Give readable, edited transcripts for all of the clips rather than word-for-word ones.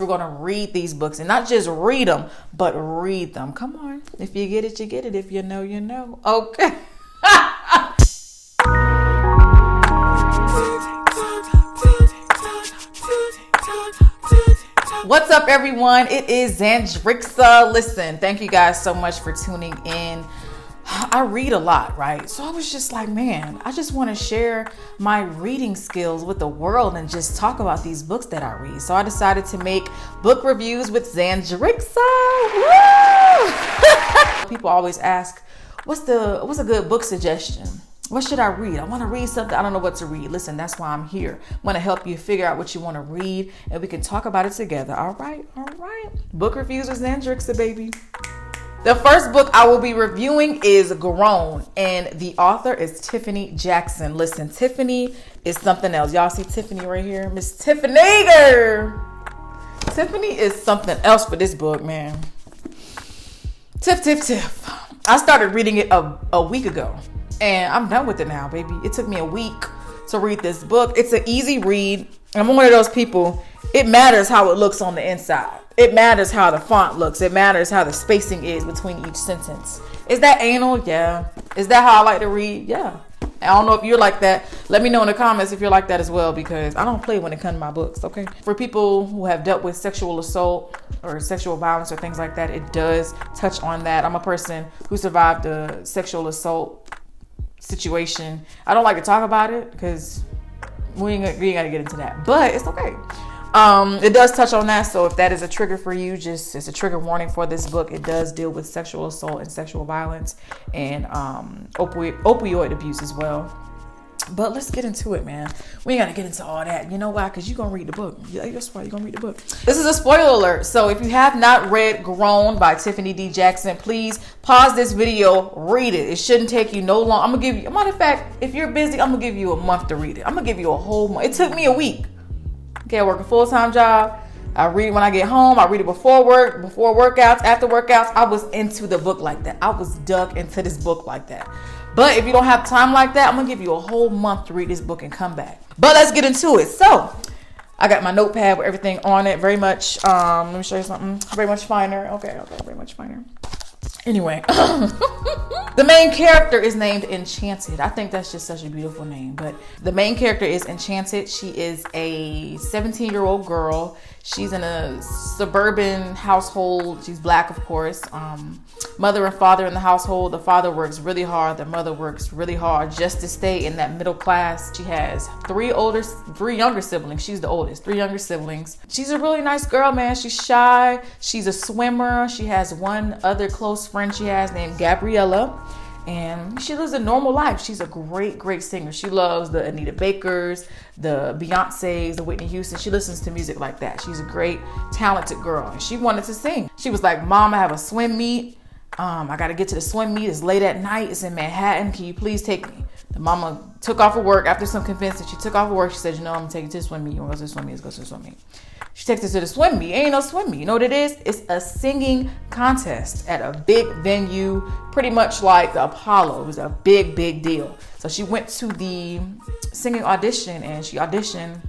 going to read these books, and not just read them, but read them. Come on. If you get it, you get it. If you know, you know. Okay. What's up, everyone? It is Zandrixa. Listen, thank you guys so much for tuning in. I read a lot, right? So I was just like, man, I just want to share my reading skills with the world and just talk about these books that I read. So I decided to make book reviews with Zandrixa. Woo! People always ask, what's a good book suggestion? What should I read? I want to read something. I don't know what to read. Listen, that's why I'm here. I want to help you figure out what you want to read, and we can talk about it together. All right. Book reviews with Zandrixa, baby. The first book I will be reviewing is Grown, and the author is Tiffany Jackson. Listen, Tiffany is something else. Y'all see Tiffany right here? Miss Tiffany, girl. Tiffany is something else for this book, man. Tiff. I started reading it a week ago, and I'm done with it now, baby. It took me a week to read this book. It's an easy read. I'm one of those people, it matters how it looks on the inside. It matters how the font looks. It matters how the spacing is between each sentence. Is that anal? Yeah. Is that how I like to read? Yeah. I don't know if you're like that. Let me know in the comments if you're like that as well, because I don't play when it comes to my books, okay? For people who have dealt with sexual assault or sexual violence or things like that, it does touch on that. I'm a person who survived a sexual assault situation. I don't like to talk about it because we ain't gotta get into that, but it's okay. It does touch on that, so if that is a trigger for you, it's a trigger warning for this book. It does deal with sexual assault and sexual violence and opioid abuse as well. But let's get into it, man. We ain't gotta get into all that. You know why? Because you're gonna read the book. Yeah, that's why you're gonna read the book. This is a spoiler alert. So if you have not read Grown by Tiffany D. Jackson, please pause this video, read it. It shouldn't take you no long. I'm gonna give you, matter of fact, if you're busy, I'm gonna give you a month to read it. I'm gonna give you a whole month. It took me a week. Okay, I work a full-time job. I read when I get home. I read it before work, before workouts, after workouts. I was into the book like that. I was dug into this book like that. But if you don't have time like that, I'm going to give you a whole month to read this book and come back. But let's get into it. So, I got my notepad with everything on it. Very much, let me show you something. Very much finer. Okay, very much finer. Anyway, the main character is named Enchanted. I think that's just such a beautiful name. But the main character is Enchanted. She is a 17-year-old girl. She's in a suburban household. She's Black, of course. Mother and father in the household. The father works really hard. The mother works really hard just to stay in that middle class. She has three younger siblings. She's the oldest. 3 younger siblings. She's a really nice girl, man. She's shy. She's a swimmer. She has one other close friend she has named Gabriella. And she lives a normal life. She's a great singer. She loves the Anita Bakers, the Beyoncés, the Whitney Houston. She listens to music like that. She's a great, talented girl. And she wanted to sing. She was like, Mom, I have a swim meet. I got to get to the swim meet. It's late at night. It's in Manhattan. Can you please take me? The mama took off of work after some convincing. She took off of work. She said, I'm going to take you to the swim meet. You want to go to the swim meet? Let's go to the swim meet. She takes us to the swim meet. Ain't no swim meet. You know what it is? It's a singing contest at a big venue, pretty much like the Apollo. It was a big deal. So she went to the singing audition and she auditioned.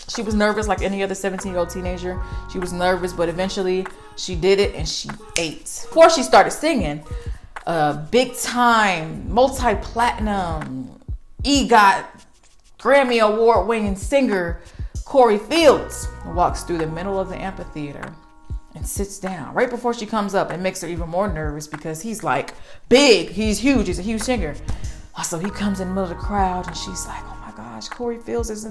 She was nervous like any other 17-year-old teenager. She was nervous, but eventually she did it and she ate. Before she started singing, big time, multi-platinum, EGOT, Grammy Award winning singer Corey Fields walks through the middle of the amphitheater and sits down right before she comes up, and makes her even more nervous because he's like big, he's huge, he's a huge singer. So he comes in the middle of the crowd and she's like, oh my gosh, Corey Fields is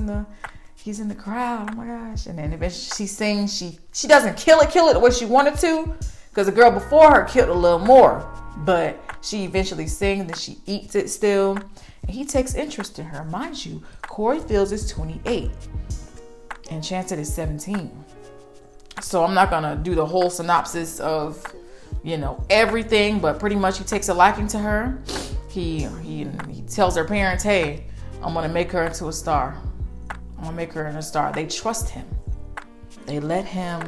he's in the crowd, oh my gosh. And then eventually she sings, she doesn't kill it the way she wanted to, because the girl before her killed a little more, but she eventually sings and she eats it still, and he takes interest in her. Mind you, Corey Fields is 28. Enchanted is 17. So I'm not gonna do the whole synopsis of, everything, but pretty much he takes a liking to her. He tells her parents, hey, I'm gonna make her into a star. I'm gonna make her into a star. They trust him. They let him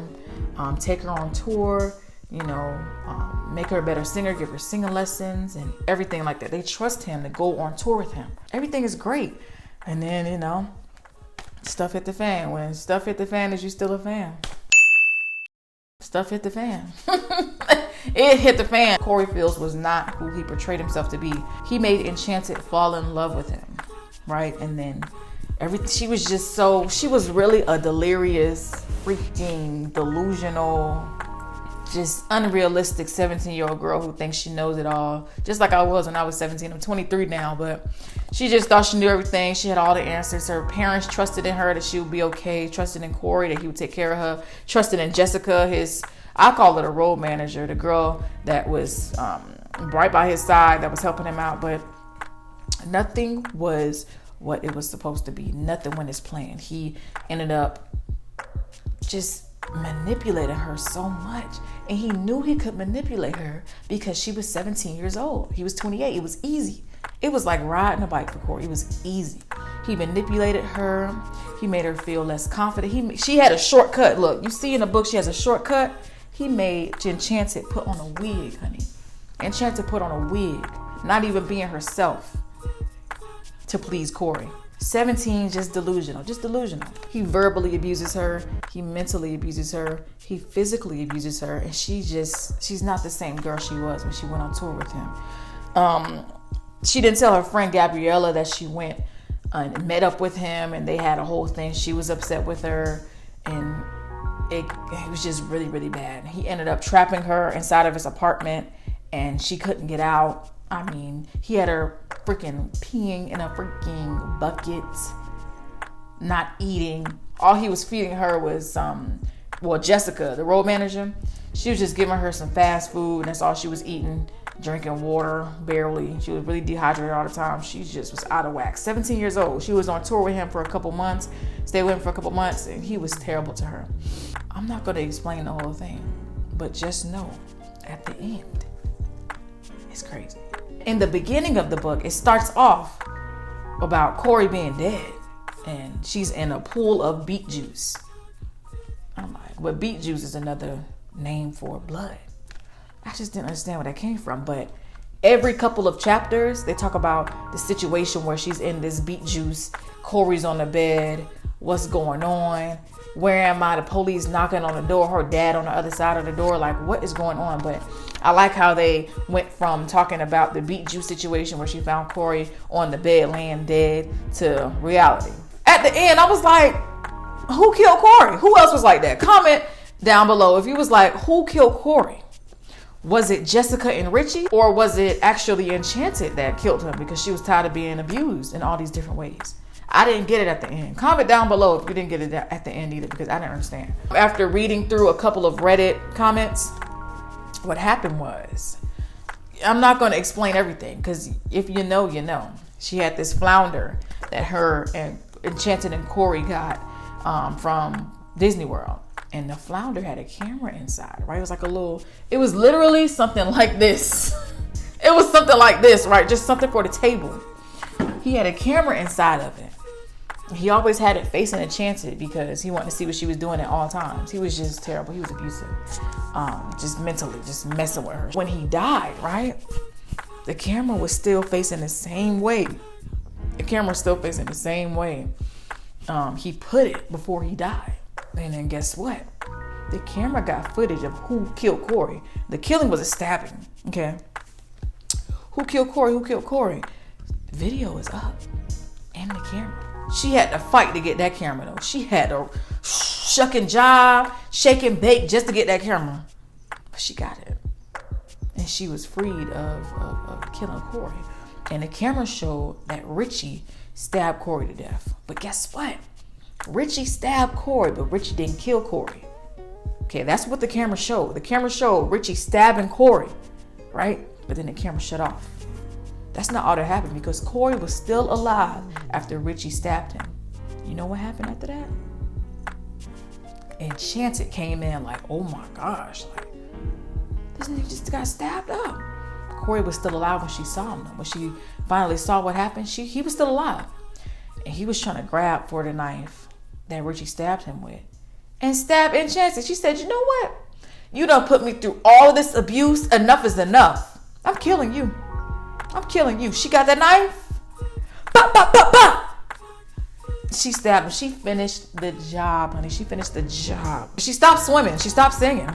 take her on tour, make her a better singer, give her singing lessons and everything like that. They trust him to go on tour with him. Everything is great. And then, stuff hit the fan. When stuff hit the fan, is you still a fan? stuff hit the fan. It hit the fan. Corey Fields was not who he portrayed himself to be. He made Enchanted fall in love with him, right? And then she was really a delirious, freaking delusional, just unrealistic 17-year-old girl who thinks she knows it all. Just like I was when I was 17. I'm 23 now, but she just thought she knew everything. She had all the answers. Her parents trusted in her that she would be okay, trusted in Corey that he would take care of her, trusted in Jessica, I call it a road manager, the girl that was right by his side, that was helping him out. But nothing was what it was supposed to be. Nothing went as planned. He ended up just manipulating her so much. And he knew he could manipulate her because she was 17 years old. He was 28. It was easy. It was like riding a bike for Corey. It was easy. He manipulated her. He made her feel less confident. She had a shortcut. Look, you see in the book she has a shortcut. He made Enchanted put on a wig, honey. Enchanted put on a wig, not even being herself to please Corey. 17, just delusional. He verbally abuses her. He mentally abuses her. He physically abuses her. And she's not the same girl she was when she went on tour with him. She didn't tell her friend Gabriella that she went and met up with him and they had a whole thing. She was upset with her and it was just really, really bad. He ended up trapping her inside of his apartment and she couldn't get out. I mean, he had her freaking peeing in a freaking bucket, not eating. All he was feeding her was, Jessica, the road manager, she was just giving her some fast food and that's all she was eating, drinking water, barely. She was really dehydrated all the time. She just was out of whack. 17 years old. She was on tour with him for a couple months, stayed with him for a couple months, and he was terrible to her. I'm not going to explain the whole thing, but just know at the end, it's crazy. In the beginning of the book, it starts off about Corey being dead and she's in a pool of beet juice. I'm like, but beet juice is another name for blood. I just didn't understand where that came from. But every couple of chapters, they talk about the situation where she's in this beet juice. Corey's on the bed. What's going on? Where am I? The police knocking on the door. Her dad on the other side of the door. Like, what is going on? But I like how they went from talking about the beet juice situation where she found Corey on the bed laying dead to reality. At the end, I was like, who killed Corey? Who else was like that? Comment down below if you was like, who killed Corey? Was it Jessica and Richie, or was it actually Enchanted that killed him because she was tired of being abused in all these different ways? I didn't get it at the end. Comment down below if you didn't get it at the end either, because I didn't understand. After reading through a couple of Reddit comments, what happened was, I'm not going to explain everything because if you know, you know. She had this flounder that her and Enchanted and Corey got from Disney World. And the flounder had a camera inside, right? It was like it was literally something like this. It was something like this, right? Just something for the table. He had a camera inside of it. He always had it facing Enchanted because he wanted to see what she was doing at all times. He was just terrible. He was abusive. Just mentally, just messing with her. When he died, right? The camera was still facing the same way. The camera was still facing the same way. He put it before he died. And then guess what? The camera got footage of who killed Corey. The killing was a stabbing, okay? Who killed Corey? Who killed Corey? The video is up and the camera. She had to fight to get that camera though. She had to shuck and jive, shake and bake just to get that camera. But she got it. And she was freed of killing Corey. And the camera showed that Richie stabbed Corey to death. But guess what? Richie stabbed Corey, but Richie didn't kill Corey. Okay, that's what the camera showed. The camera showed Richie stabbing Corey, right? But then the camera shut off. That's not all that happened because Corey was still alive after Richie stabbed him. You know what happened after that? Enchanted came in like, oh my gosh, like, this nigga just got stabbed up. Corey was still alive when she saw him. When she finally saw what happened, he was still alive. And he was trying to grab for the knife that Richie stabbed him with and stabbed Enchanted. She said, you know what? You done put me through all of this abuse. Enough is enough. I'm killing you. I'm killing you. She got that knife. Bah, bah, bah, bah. She stabbed him. She finished the job, honey. She finished the job. She stopped swimming. She stopped singing.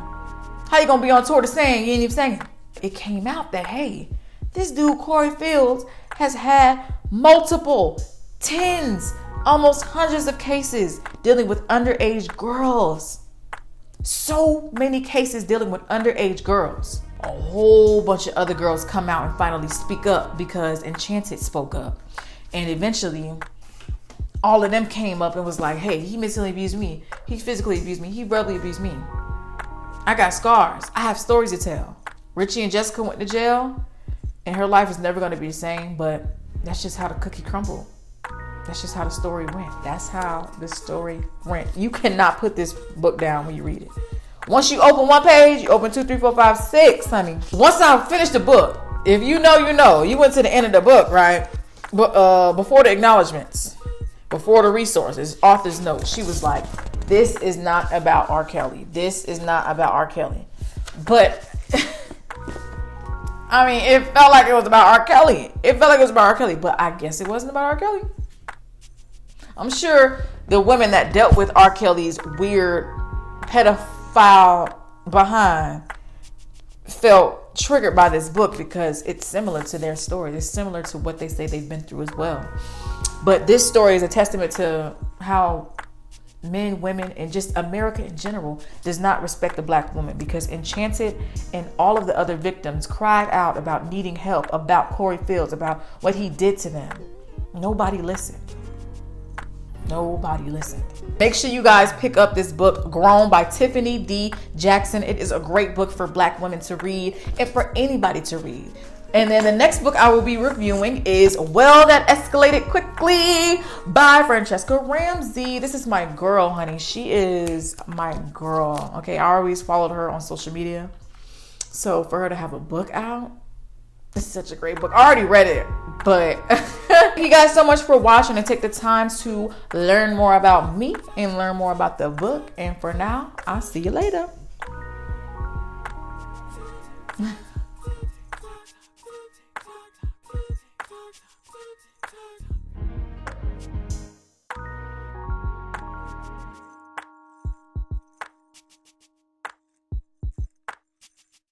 How you gonna be on tour to sing? You ain't even singing. It came out that, hey, this dude, Corey Fields, has had multiple tens, almost hundreds of cases dealing with underage girls. So many cases dealing with underage girls. A whole bunch of other girls come out and finally speak up because Enchanted spoke up. And eventually, all of them came up and was like, hey, he mentally abused me. He physically abused me. He verbally abused me. I got scars. I have stories to tell. Richie and Jessica went to jail, and her life is never going to be the same, but that's just how the cookie crumbled. That's just how the story went. That's how the story went. You cannot put this book down when you read it. Once you open one page, you open 2, 3, 4, 5, 6, honey. Once I finished the book, if you know, you know. You went to the end of the book, right? But before the acknowledgments, before the resources, author's note, she was like, this is not about R. Kelly. This is not about R. Kelly. But I mean, it felt like it was about R. Kelly. But I guess it wasn't about R. Kelly. I'm sure the women that dealt with R. Kelly's weird pedophile behind felt triggered by this book because it's similar to their story. It's similar to what they say they've been through as well. But this story is a testament to how men, women, and just America in general does not respect the black woman, because Enchanted and all of the other victims cried out about needing help, about Corey Fields, about what he did to them. Nobody listened. Make sure you guys pick up this book, Grown, by Tiffany D. Jackson. It is a great book for black women to read and for anybody to read. And then the next book I will be reviewing is Well, That Escalated Quickly by Francesca Ramsey. This is my girl, honey. She is my girl. Okay, I always followed her on social media. So for her to have a book out, it's such a great book. I already read it, but thank you guys so much for watching and take the time to learn more about me and learn more about the book. And for now, I'll see you later.